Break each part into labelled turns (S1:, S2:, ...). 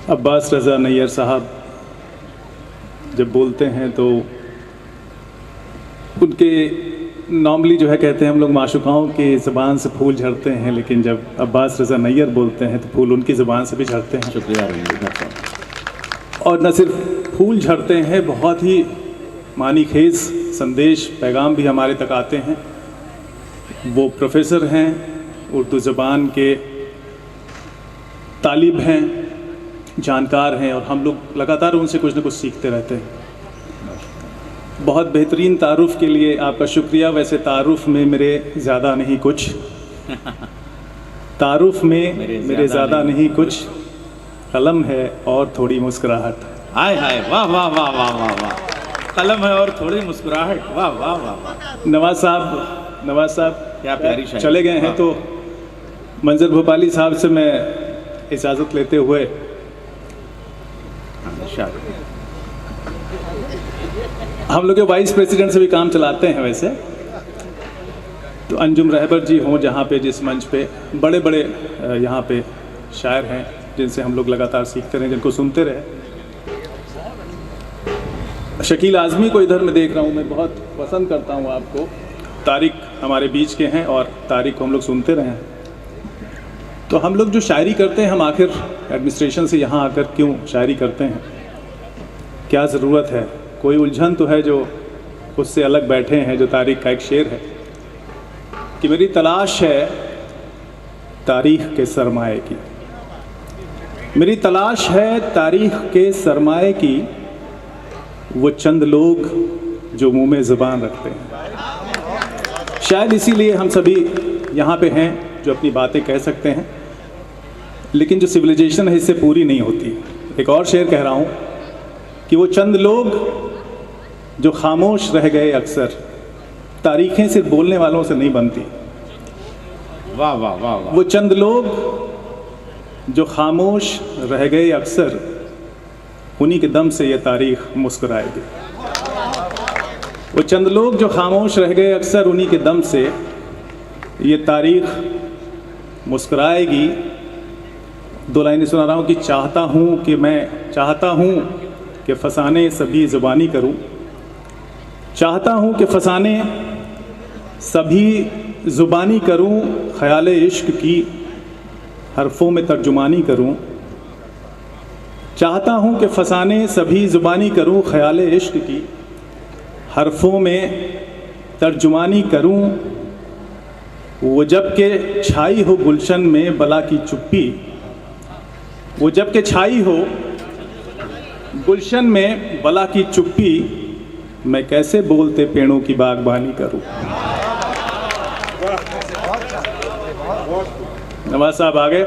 S1: अब्बास रज़ा नैयर साहब जब बोलते हैं तो उनके नॉर्मली जो है कहते हैं हम लोग माशुकाओं की ज़बान से फूल झड़ते हैं, लेकिन जब अब्बास रज़ा नैयर बोलते हैं तो फूल उनकी ज़बान से भी झड़ते हैं।
S2: शुक्रिया।
S1: और न सिर्फ फूल झड़ते हैं, बहुत ही मानीखेज़ संदेश पैगाम भी हमारे तक आते हैं। वो प्रोफेसर हैं, उर्दू ज़बान के तालिब हैं, जानकार हैं, और हम लोग लगातार उनसे कुछ न कुछ सीखते रहते हैं। बहुत बेहतरीन तारुफ़ के लिए आपका शुक्रिया। वैसे तारुफ़ में मेरे ज़्यादा नहीं कुछ, तारुफ़ में मेरे ज़्यादा नहीं कुछ, कलम है और थोड़ी मुस्कुराहट।
S2: हाय हाय, वाह वाह वाह वाह वाह वाह, कलम है और थोड़ी मुस्कुराहट, वाह वाह वाह वाह।
S1: नवाज साहब
S2: क्या प्यारी शायरी।
S1: चले गए हैं, तो मंजर भोपाली साहब से मैं इजाज़त लेते हुए हम लोग के वाइस प्रेसिडेंट से भी काम चलाते हैं वैसे, तो अंजुम रहबर जी हों जहाँ पे, जिस मंच पे बड़े बड़े यहाँ पे शायर हैं जिनसे हम लोग लगातार सीखते रहे, जिनको सुनते रहे। शकील आज़मी को इधर मैं देख रहा हूँ, मैं बहुत पसंद करता हूँ आपको। तारिक हमारे बीच के हैं और तारिक को हम लोग सुनते रहे हैं। तो हम लोग जो शायरी करते हैं, हम आखिर एडमिनिस्ट्रेशन से यहाँ आकर क्यों शायरी करते हैं, क्या ज़रूरत है? कोई उलझन तो है जो उससे अलग बैठे हैं। जो तारीख़ का एक शेर है कि मेरी तलाश है तारीख़ के सरमाए की, मेरी तलाश है तारीख़ के सरमाए की, वो चंद लोग जो मुँह में ज़ुबान रखते हैं। शायद इसीलिए हम सभी यहाँ पे हैं जो अपनी बातें कह सकते हैं, लेकिन जो सिविलाइजेशन है इससे पूरी नहीं होती। एक और शेर कह रहा हूँ कि वो चंद लोग जो खामोश रह गए अक्सर, तारीखें सिर्फ बोलने वालों से नहीं बनती।
S2: वाह वाह वाह वाह।
S1: वो चंद लोग जो खामोश रह गए अक्सर, उन्हीं के दम से ये तारीख मुस्कुराएगी। वो चंद लोग जो खामोश रह गए अक्सर, उन्हीं के दम से ये तारीख मुस्कुराएगी। दो लाइनें सुना रहा हूँ कि चाहता हूँ कि फसाने सभी ज़ुबानी करूँ, चाहता हूँ कि फसाने सभी ज़ुबानी करूँ, ख़याल इश्क की हरफ़ों में तर्जुमानी करूँ। चाहता हूँ कि फसाने सभी ज़ुबानी करूँ, ख़याल इश्क की हरफ़ों में तर्जुमानी करूँ। वो जब के छाई हो गुलशन में बला की चुप्पी, वो जब के छाई हो गुलशन में बला की चुप्पी, मैं कैसे बोलते पेड़ों की बागबानी करूं। नवाज साहब आगे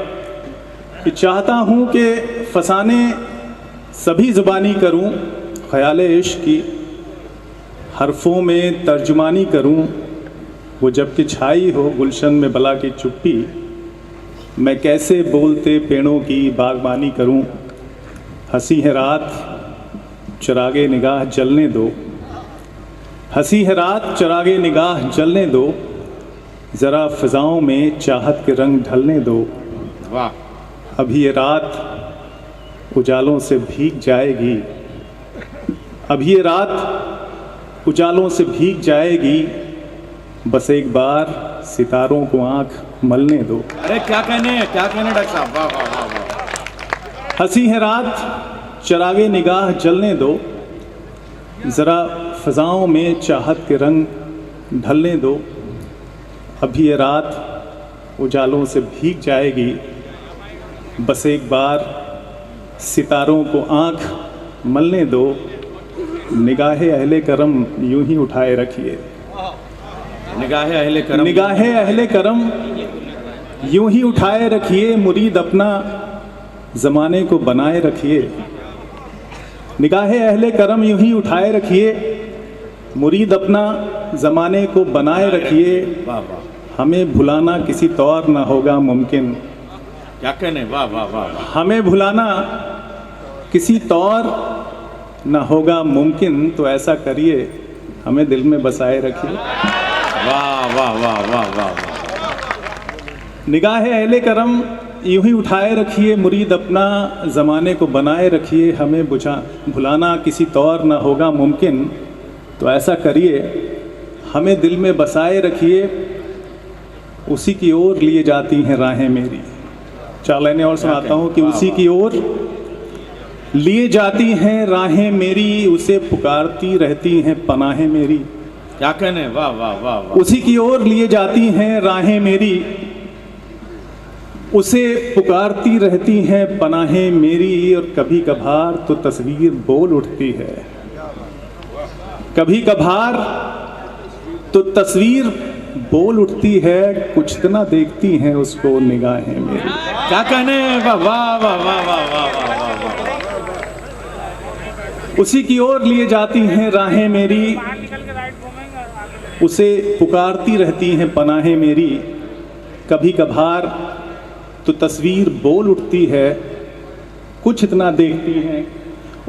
S1: कि चाहता हूं कि फसाने सभी ज़ुबानी करूं, ख़याल इश्क की हरफ़ों में तर्जुमानी करूं। वो जब कि छाई हो गुलशन में बला की चुप्पी, मैं कैसे बोलते पेड़ों की बागबानी करूं। हंसी है रात चिरागे निगाह जलने दो, हंसी है रात चिरागे निगाह जलने दो, ज़रा फ़िज़ाओं में चाहत के रंग ढलने दो।
S2: वाह।
S1: अभी ये रात उजालों से भीग जाएगी, अभी ये रात उजालों से भीग जाएगी, बस एक बार सितारों को आँख मलने दो।
S2: अरे क्या कहने डॉक्टर साहब, वाह वाह वाह वाह।
S1: हंसी है रात चिरागे निगाह जलने दो, ज़रा फ़िज़ाओं में चाहत के रंग ढलने दो। अभी ये रात उजालों से भीग जाएगी, बस एक बार सितारों को आँख मलने दो। निगाहे अहले करम यूं ही उठाए रखिए,
S2: निगाहे अहले करम,
S1: निगाहे अहले करम यूं ही उठाए रखिए, मुरीद अपना ज़माने को बनाए रखिए। निगाहे अहले करम यूं ही उठाए रखिए, मुरीद अपना ज़माने को बनाए रखिए।
S2: वाह वाह।
S1: हमें भुलाना किसी तौर ना होगा मुमकिन,
S2: क्या कहने, वाह वाह वाह वाह।
S1: हमें भुलाना किसी तौर ना होगा मुमकिन, तो ऐसा करिए हमें दिल में बसाए रखिए।
S2: वाह वाह वाह वाह वाह।
S1: निगाहे अहले करम यूं ही उठाए रखिए मुरीद अपना, ज़माने को बनाए रखिए, हमें भुलाना किसी तौर ना होगा मुमकिन, तो ऐसा करिए हमें दिल में बसाए रखिए, उसी की ओर लिए जाती हैं राहें मेरी। 4 लाइनें और सुनाता हूँ कि उसी की ओर लिए जाती हैं राहें मेरी, उसे पुकारती रहती हैं पनाहें मेरी।
S2: क्या कहने, वाह वाह वाह वाह।
S1: उसी की ओर लिए जाती हैं राहें मेरी, उसे पुकारती रहती हैं पनाहें मेरी। और कभी कभार तो तस्वीर बोल उठती है, कभी कभार तो तस्वीर बोल उठती है, कुछ इतना देखती हैं उसको निगाहें मेरी।
S2: क्या कहने, वाह वाह वाह वाह वाह वाह वाह वाह।
S1: उसी की ओर लिए जाती हैं राहें मेरी, उसे पुकारती रहती हैं पनाहें मेरी। कभी कभार तो तस्वीर बोल उठती है, कुछ इतना देखती हैं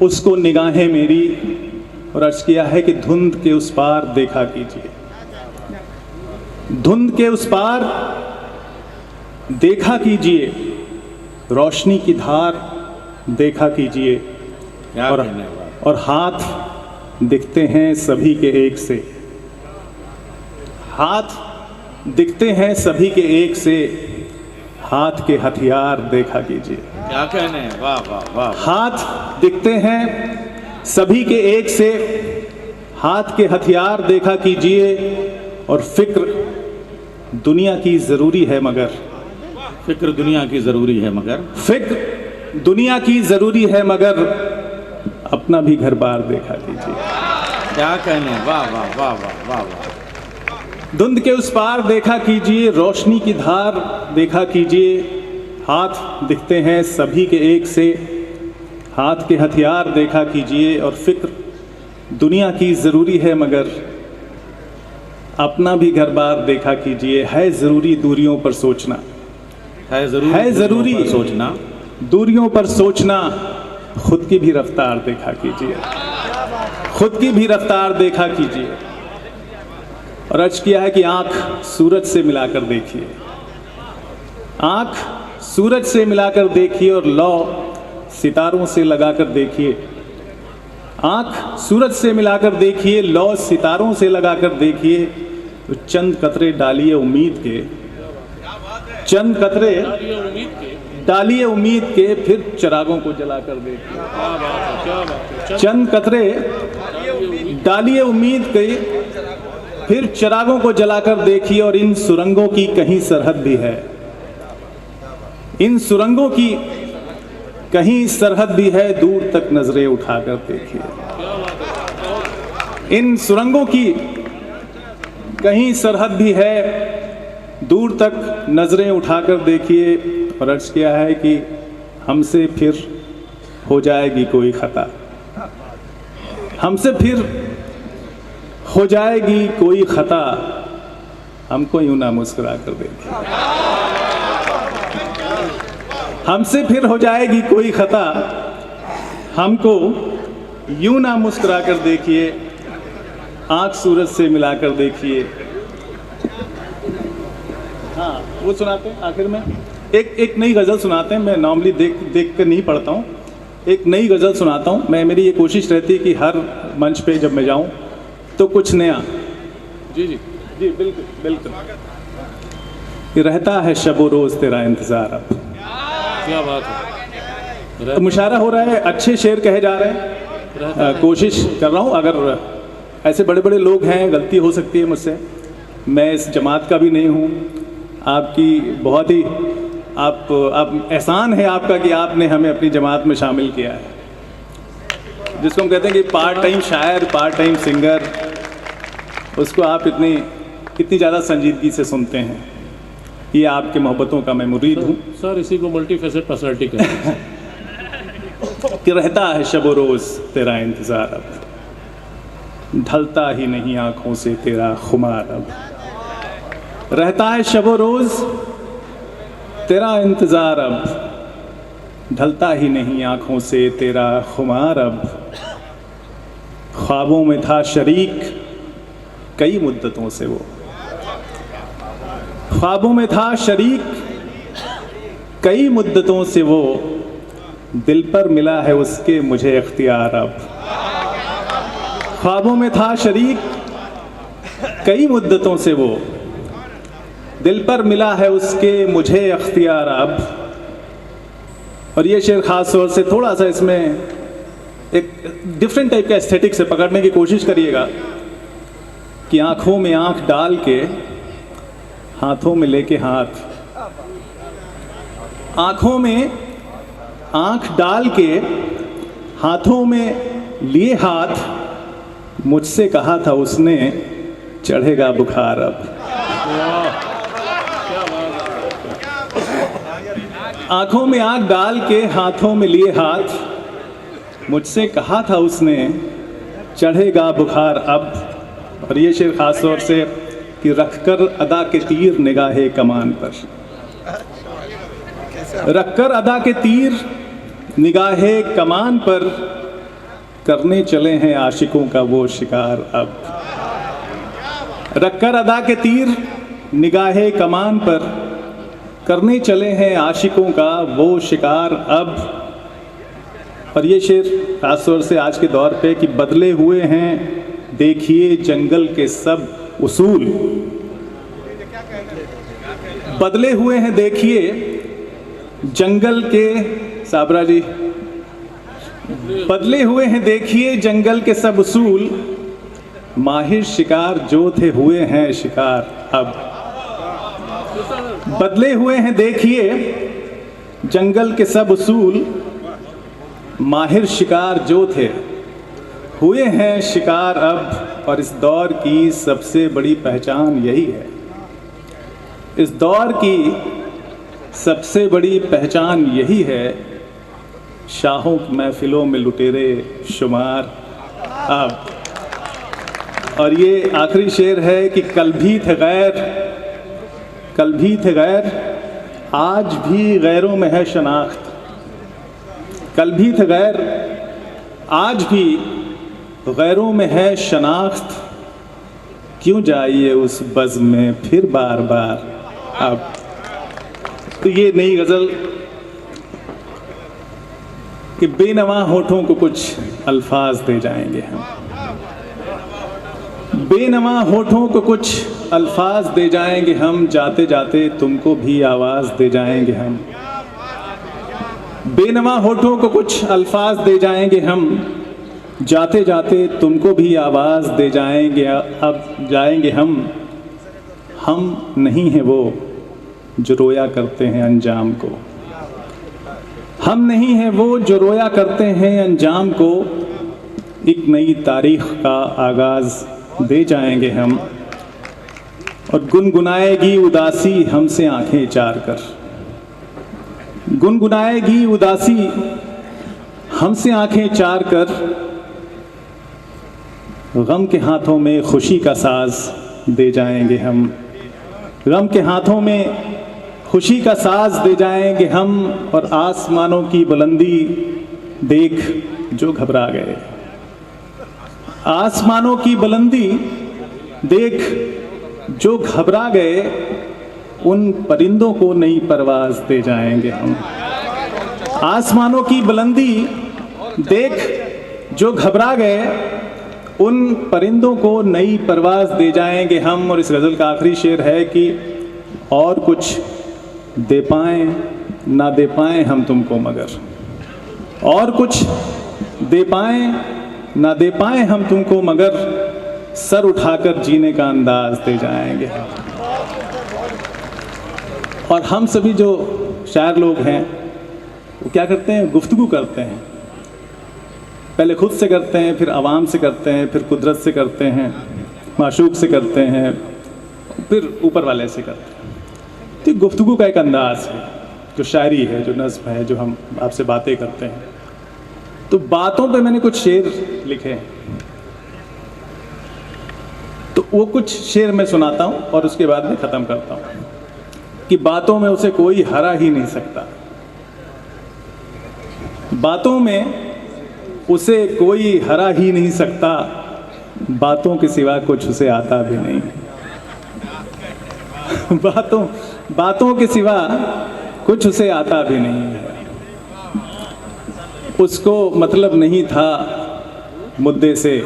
S1: उसको निगाहें मेरी। और अर्ज किया है कि धुंध के उस पार देखा कीजिए, धुंध के उस पार देखा कीजिए, रोशनी की धार देखा कीजिए।
S2: क्या
S1: और,
S2: कहने, वाह।
S1: और हाथ दिखते हैं सभी के एक से, हाथ दिखते हैं सभी के एक से, हाथ के हथियार देखा कीजिए।
S2: क्या कहने, वाह वाह वाह।
S1: हाथ दिखते हैं सभी के एक से, हाथ के हथियार देखा कीजिए। और फिक्र दुनिया की ज़रूरी है मगर,
S2: फिक्र दुनिया की ज़रूरी है मगर,
S1: फिक्र दुनिया की ज़रूरी है मगर, अपना भी घर बार देखा कीजिए।
S2: क्या कहने, वाह वाह वाह वाह वाह वाह।
S1: धुंध के उस पार देखा कीजिए, रोशनी की धार देखा कीजिए। हाथ दिखते हैं सभी के एक से, हाथ के हथियार देखा कीजिए। और फिक्र दुनिया की ज़रूरी है मगर, अपना भी घर बार देखा कीजिए। है ज़रूरी दूरियों पर सोचना,
S2: है ज़रूरी सोचना,
S1: दूरियों पर सोचना। खुद की भी रफ्तार देखा कीजिए, खुद की भी रफ्तार देखा कीजिए। और अर्ज किया है कि आँख सूरज से मिलाकर देखिए, आँख सूरज से मिलाकर देखिए। और लौ सितारों से लगाकर देखिए, आँख सूरज से मिलाकर देखिए, लौ सितारों से लगाकर देखिए। तो चंद कतरे डालिए उम्मीद के, चंद कतरे डालिए उम्मीद के, फिर चिरागों को जलाकर देखिए। चंद कतरे डालिए उम्मीद के, फिर चिरागों को जलाकर देखिए। और इन सुरंगों की कहीं सरहद भी है, इन सुरंगों की कहीं सरहद भी है, दूर तक नजरें उठाकर देखिए। इन सुरंगों की कहीं सरहद भी है, दूर तक नजरें उठाकर देखिए। और अर्ज किया है कि हमसे फिर हो जाएगी कोई खता, हमसे फिर हो जाएगी कोई खता, हमको यूं ना मुस्कुरा कर देखिए। हमसे फिर हो जाएगी कोई खता, हमको यूं ना मुस्कुरा कर देखिए। आँख सूरज से मिलाकर देखिए। हाँ, वो सुनाते हैं आखिर में, एक नई गज़ल सुनाते हैं। मैं नॉर्मली देख कर नहीं पढ़ता हूँ, एक नई गज़ल सुनाता हूँ मैं। मेरी ये कोशिश रहती है कि हर मंच पे जब मैं जाऊँ तो कुछ नया। जी जी जी, बिल्कुल बिल्कुल। ये रहता है शबो रोज़ तेरा इंतज़ार। अब
S2: क्या बात है,
S1: मुशायरा हो रहा है, अच्छे शेर कहे जा रहे हैं। कोशिश कर रहा हूँ, अगर ऐसे बड़े बड़े लोग हैं, गलती हो सकती है मुझसे। मैं इस जमात का भी नहीं हूँ। आपकी बहुत ही आप एहसान है आपका कि आपने हमें अपनी जमात में शामिल किया है, जिसको हम कहते हैं कि पार्ट टाइम शायर, पार्ट टाइम सिंगर, उसको आप इतनी ज़्यादा संजीदगी से सुनते हैं। ये आपके मोहब्बतों का मैं मुरीद हूँ।
S3: सर इसी को मल्टी फेसेट पर्सनैलिटी कहते हैं।
S1: कि रहता है शब रोज़ तेरा इंतज़ार, अब ढलता ही नहीं आँखों से तेरा खुमार। अब रहता है शब रोज़ तेरा इंतज़ार, अब ढलता ही नहीं आँखों से तेरा खुमार। अब ख्वाबों में था शरीक कई मुद्दतों से, वो ख्वाबों में था शरीक कई मुद्दतों से वो दिल पर मिला है उसके मुझे इख्तियार अब। ख्वाबों में था शरीक कई मुद्दतों से वो, दिल पर मिला है उसके मुझे इख्तियार अब। और ये शेर ख़ास तौर से थोड़ा सा इसमें एक डिफरेंट टाइप का एस्थेटिक से पकड़ने की कोशिश करिएगा कि आँखों में आँख डाल के हाथों में लेके हाथ, आँखों में आँख डाल के हाथों में लिए हाथ, मुझसे कहा था उसने चढ़ेगा बुखार अब। आँखों में आँख डाल के हाथों में लिए हाथ, मुझसे कहा था उसने चढ़ेगा बुखार अब। और ये शेर ख़ास तौर से कि रखकर अदा के तीर निगाहे कमान पर, रखकर अदा के तीर निगाहे कमान पर, करने चले हैं आशिकों का वो शिकार अब। रखकर अदा के तीर निगाहे कमान पर, करने चले हैं आशिकों का वो शिकार अब। और ये शेर खास तौर से आज के दौर पे कि बदले हुए हैं देखिए जंगल के सब उसूल, बदले हुए हैं देखिए जंगल के, साबरा जी, बदले हुए हैं देखिए जंगल के सब उसूल, माहिर शिकार जो थे हुए हैं शिकार अब। बदले हुए हैं देखिए जंगल के सब उसूल, माहिर शिकार जो थे हुए हैं शिकार अब। और इस दौर की सबसे बड़ी पहचान यही है, इस दौर की सबसे बड़ी पहचान यही है, शाहों की महफिलों में लुटेरे शुमार अब। और ये आखिरी शेर है कि कल भी थे गैर, कल भी थे गैर, आज भी गैरों में है शनाख्त। कल भी थे गैर, आज भी गैरों में है शनाख्त, क्यों जाइए उस बज़्म में फिर बार बार अब। तो ये नई गज़ल कि बेनवा होठों को कुछ अल्फाज दे जाएंगे हम, बेनवा होठों को कुछ अल्फाज दे जाएंगे हम, जाते जाते तुमको भी आवाज़ दे जाएंगे हम। बेनवा होठों को कुछ अल्फाज दे जाएंगे हम, जाते जाते तुमको भी आवाज़ दे जाएंगे अब जाएंगे हम नहीं हैं वो जो रोया करते हैं अंजाम को, हम नहीं हैं वो जो रोया करते हैं अंजाम को, एक नई तारीख का आगाज़ दे जाएंगे हम। और गुनगुनाएगी उदासी हमसे आंखें चार कर, गुनगुनाएगी उदासी हमसे आंखें चार कर, गम के हाथों में खुशी का साज दे जाएंगे हम, गम के हाथों में खुशी का साज दे जाएंगे हम। और आसमानों की बुलंदी देख जो घबरा गए, आसमानों की बुलंदी देख जो घबरा गए, उन परिंदों को नई परवाज दे जाएंगे हम। आसमानों की बुलंदी देख जो घबरा गए, उन परिंदों को नई परवाज दे जाएंगे हम। और इस गज़ल का आखिरी शेर है कि और कुछ दे पाएं ना दे पाएं हम तुमको मगर, और कुछ दे पाएं ना दे पाएं हम तुमको मगर, सर उठाकर जीने का अंदाज दे जाएंगे। और हम सभी जो शायर लोग हैं वो क्या करते हैं, गुफ्तगू करते हैं, पहले खुद से करते हैं, फिर आवाम से करते हैं, फिर कुदरत से करते हैं, माशूक से करते हैं, फिर ऊपर वाले से करते हैं। तो गुफ्तगू का एक अंदाज़ है, जो शायरी है, जो नज़्म है, जो हम आपसे बातें करते हैं। तो बातों पे मैंने कुछ शेर लिखे हैं, तो वो कुछ शेर मैं सुनाता हूँ और उसके बाद में ख़त्म करता हूँ कि बातों में उसे कोई हरा ही नहीं सकता, बातों में उसे कोई हरा ही नहीं सकता, बातों के सिवा कुछ उसे आता भी नहीं। बातों के सिवा कुछ उसे आता भी नहीं है, उसको मतलब नहीं था मुद्दे से,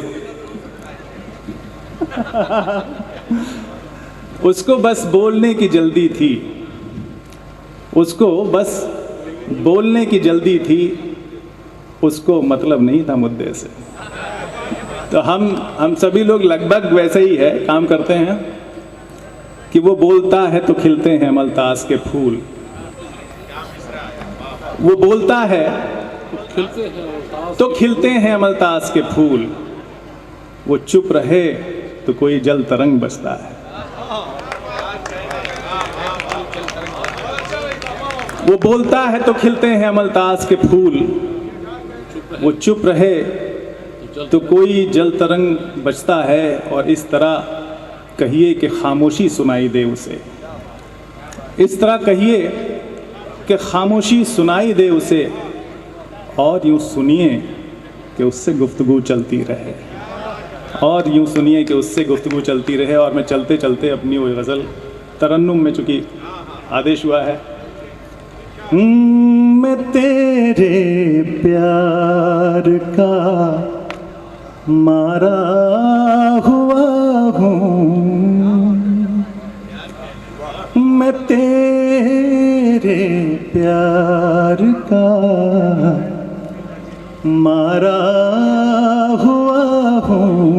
S1: उसको बस बोलने की जल्दी थी, उसको बस बोलने की जल्दी थी, उसको मतलब नहीं था मुद्दे से। तो हम सभी लोग लगभग वैसे ही है काम करते हैं कि वो बोलता है तो खिलते हैं मलतास के फूल, वो बोलता है
S3: खिलते हैं
S1: तो खिलते हैं मलतास के फूल, वो चुप रहे तो कोई जल तरंग बसता है। वो बोलता है तो खिलते हैं अमलतास के फूल, वो चुप रहे तो कोई जल तरंग बचता है। और इस तरह कहिए कि खामोशी सुनाई दे उसे, इस तरह कहिए कि खामोशी सुनाई दे उसे, और यूँ सुनिए कि उससे गुफ्तगू चलती रहे, और यूँ सुनिए कि उससे गुफ्तगू चलती रहे। और मैं चलते चलते अपनी वो गज़ल तरन्नुम में, चूँकि आदेश हुआ है, मैं तेरे प्यार का मारा हुआ हूँ, मैं तेरे प्यार का मारा हुआ हूँ,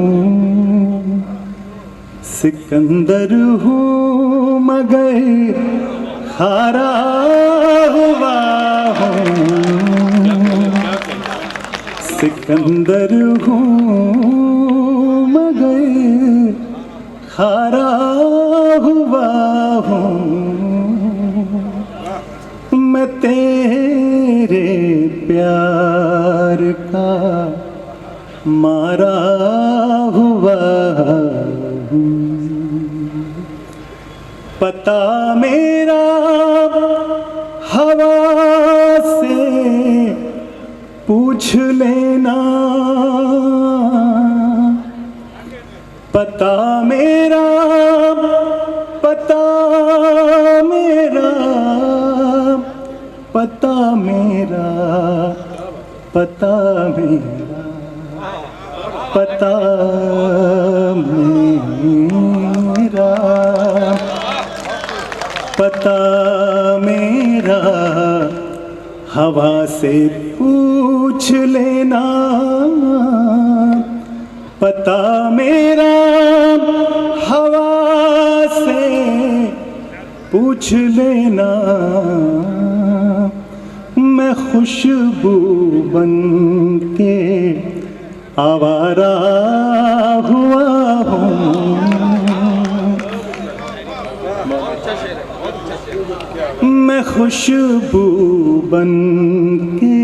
S1: सिकंदर हूँ मगर हारा हुआ हूँ, सिकंदर हूँ मगर हारा हुआ हूँ, मैं तेरे प्यार का मारा हुआ हूँ। पता मेरा हवा से पूछ लेना, पता मेरा, पता मेरा, पता मेरा, पता मेरा, पता मेरा, पता मेरा हवा से पूछ लेना, पता मेरा हवा से पूछ लेना, मैं खुशबू बन के आवारा हुआ हूँ, मैं खुशबू बन के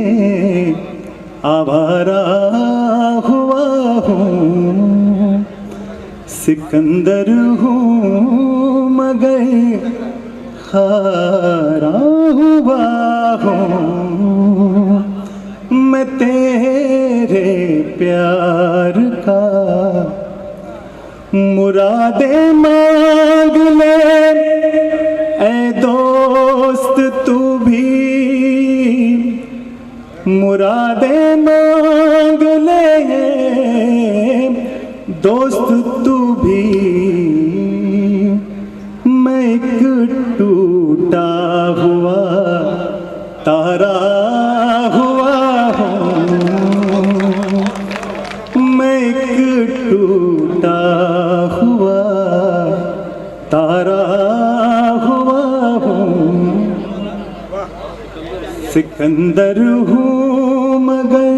S1: आवारा हुआ हूँ, सिकंदर हूँ मगर हारा हुआ हूँ, मैं तेरे प्यार का मुरादे मांग ले ऐ दोस्त तू भी, मुरादे मांग ले दोस्त तू भी, मैं एक टूटा हुआ तारा हुआ हूँ, मैं एक टूटा हुआ तारा हुआ हूँ, सिकंदर हूँ मगर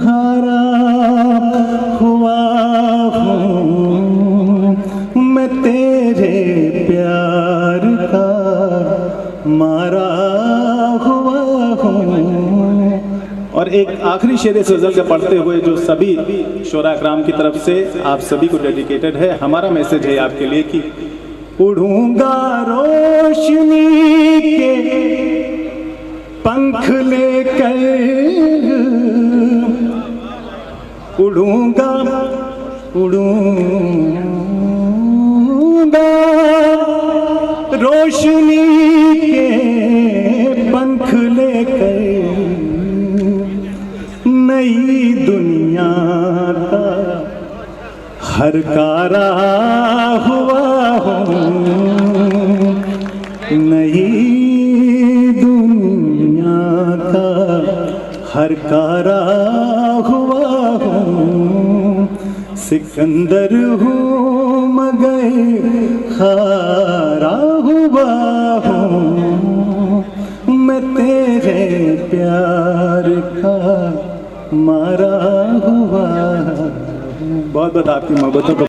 S1: हारा हुआ हूँ, मैं तेरे प्यार का मारा हुआ हूँ। और एक आखिरी शेर इस गज़ल का पढ़ते हुए जो सभी शोरा इकराम की तरफ से आप सभी को डेडिकेटेड है, हमारा मैसेज है आपके लिए कि उड़ूंगा रोशनी के पंख लेकर, उड़ूंगा उड़ूंगा रोशनी के नई दुनिया का हर कारा हुआ हूँ, नई दुनिया का हर कारा हुआ हूँ, सिकंदर हूँ मगर खारा हुआ हूँ, मैं तेरे प्यार का मारा हुआ। बहुत बहुत आपकी मोहब्बतों को